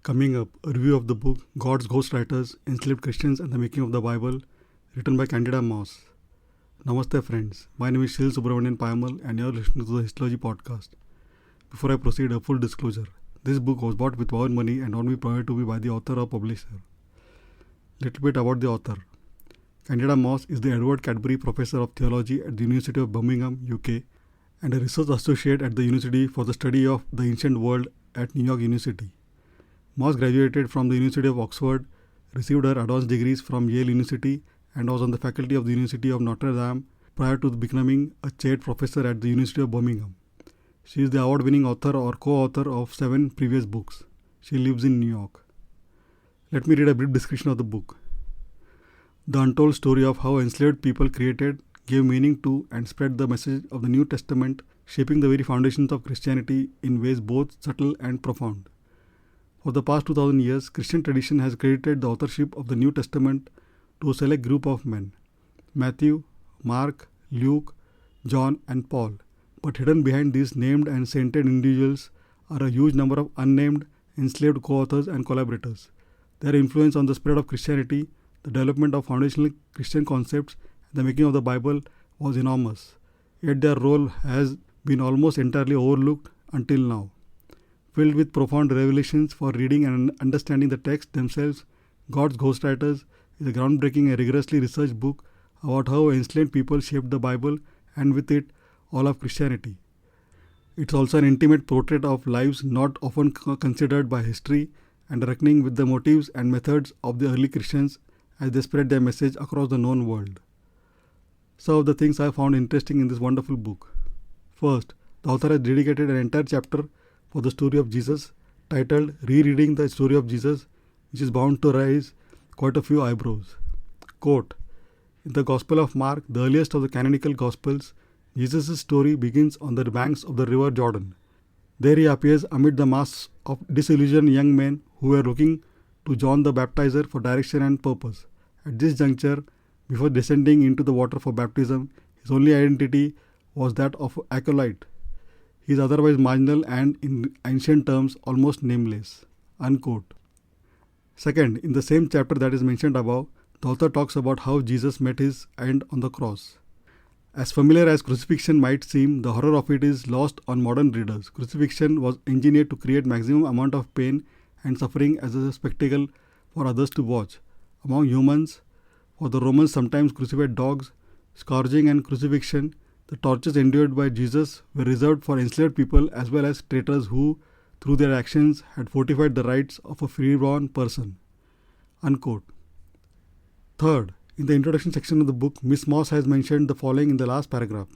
Coming up, a review of the book God's Ghostwriters, Enslaved Christians and the Making of the Bible, written by Candida Moss. Namaste friends, my name is Shil Subramanian Payamal and you are listening to the Histology podcast. Before I proceed, a full disclosure. This book was bought with our money and not be provided to me by the author or publisher. Little bit about the author. Candida Moss is the Edward Cadbury Professor of Theology at the University of Birmingham, UK, and a research associate at the University for the Study of the Ancient World at New York University. Moss graduated from the University of Oxford, received her advanced degrees from Yale University, and was on the faculty of the University of Notre Dame prior to becoming a chaired professor at the University of Birmingham. She is the award-winning author or co-author of 7 previous books. She lives in New York. Let me read a brief description of the book. The untold story of how enslaved people created, gave meaning to, and spread the message of the New Testament, shaping the very foundations of Christianity in ways both subtle and profound. For the past 2000 years, Christian tradition has credited the authorship of the New Testament to a select group of men: Matthew, Mark, Luke, John, and Paul. But hidden behind these named and sainted individuals are a huge number of unnamed, enslaved co-authors and collaborators. Their influence on the spread of Christianity, the development of foundational Christian concepts, and the making of the Bible was enormous. Yet their role has been almost entirely overlooked until now. Filled with profound revelations for reading and understanding the texts themselves, God's Ghostwriters is a groundbreaking and rigorously researched book about how enslaved people shaped the Bible and with it, all of Christianity. It's also an intimate portrait of lives not often considered by history and a reckoning with the motives and methods of the early Christians as they spread their message across the known world. Some of the things I found interesting in this wonderful book. First, the author has dedicated an entire chapter for the story of Jesus, titled Rereading the Story of Jesus, which is bound to raise quite a few eyebrows. Quote, in the Gospel of Mark, the earliest of the canonical Gospels, Jesus' story begins on the banks of the river Jordan. There he appears amid the mass of disillusioned young men who were looking to John the Baptizer for direction and purpose. At this juncture, before descending into the water for baptism, his only identity was that of acolyte. He is otherwise marginal and, in ancient terms, almost nameless. Unquote. Second, in the same chapter that is mentioned above, the author talks about how Jesus met his end on the cross. As familiar as crucifixion might seem, the horror of it is lost on modern readers. Crucifixion was engineered to create maximum amount of pain and suffering as a spectacle for others to watch. Among humans, for the Romans sometimes crucified dogs, scourging and crucifixion, the tortures endured by Jesus were reserved for enslaved people as well as traitors who, through their actions, had fortified the rights of a freeborn person. Unquote. Third, in the introduction section of the book, Miss Moss has mentioned the following in the last paragraph.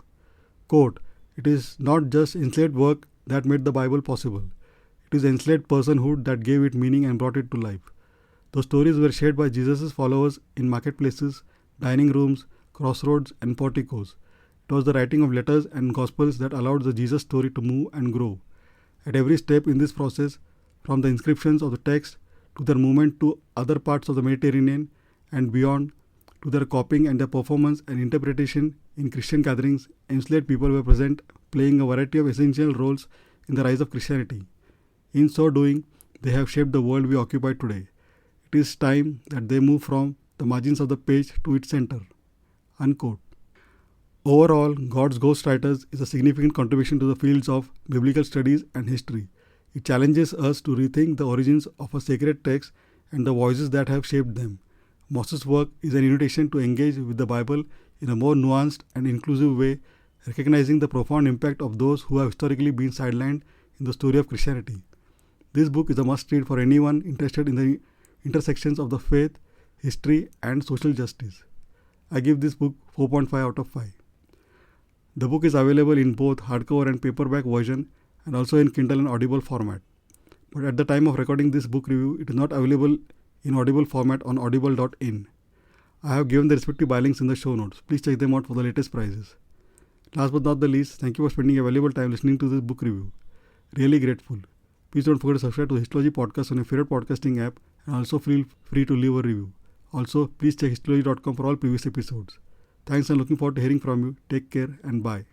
Quote, it is not just enslaved work that made the Bible possible. It is enslaved personhood that gave it meaning and brought it to life. Those stories were shared by Jesus' followers in marketplaces, dining rooms, crossroads, and porticos. It was the writing of letters and gospels that allowed the Jesus story to move and grow. At every step in this process, from the inscriptions of the text to their movement to other parts of the Mediterranean and beyond, to their copying and their performance and interpretation in Christian gatherings, enslaved people were present, playing a variety of essential roles in the rise of Christianity. In so doing, they have shaped the world we occupy today. It is time that they move from the margins of the page to its center. Unquote. Overall, God's Ghostwriters is a significant contribution to the fields of biblical studies and history. It challenges us to rethink the origins of a sacred text and the voices that have shaped them. Moss's work is an invitation to engage with the Bible in a more nuanced and inclusive way, recognizing the profound impact of those who have historically been sidelined in the story of Christianity. This book is a must-read for anyone interested in the intersections of the faith, history, and social justice. I give this book 4.5 out of 5. The book is available in both hardcover and paperback version and also in Kindle and Audible format. But at the time of recording this book review, it is not available in Audible format on audible.in. I have given the respective buy links in the show notes. Please check them out for the latest prices. Last but not the least, thank you for spending a valuable time listening to this book review. Really grateful. Please don't forget to subscribe to the Histology podcast on your favorite podcasting app and also feel free to leave a review. Also, please check histology.com for all previous episodes. Thanks and looking forward to hearing from you. Take care and bye.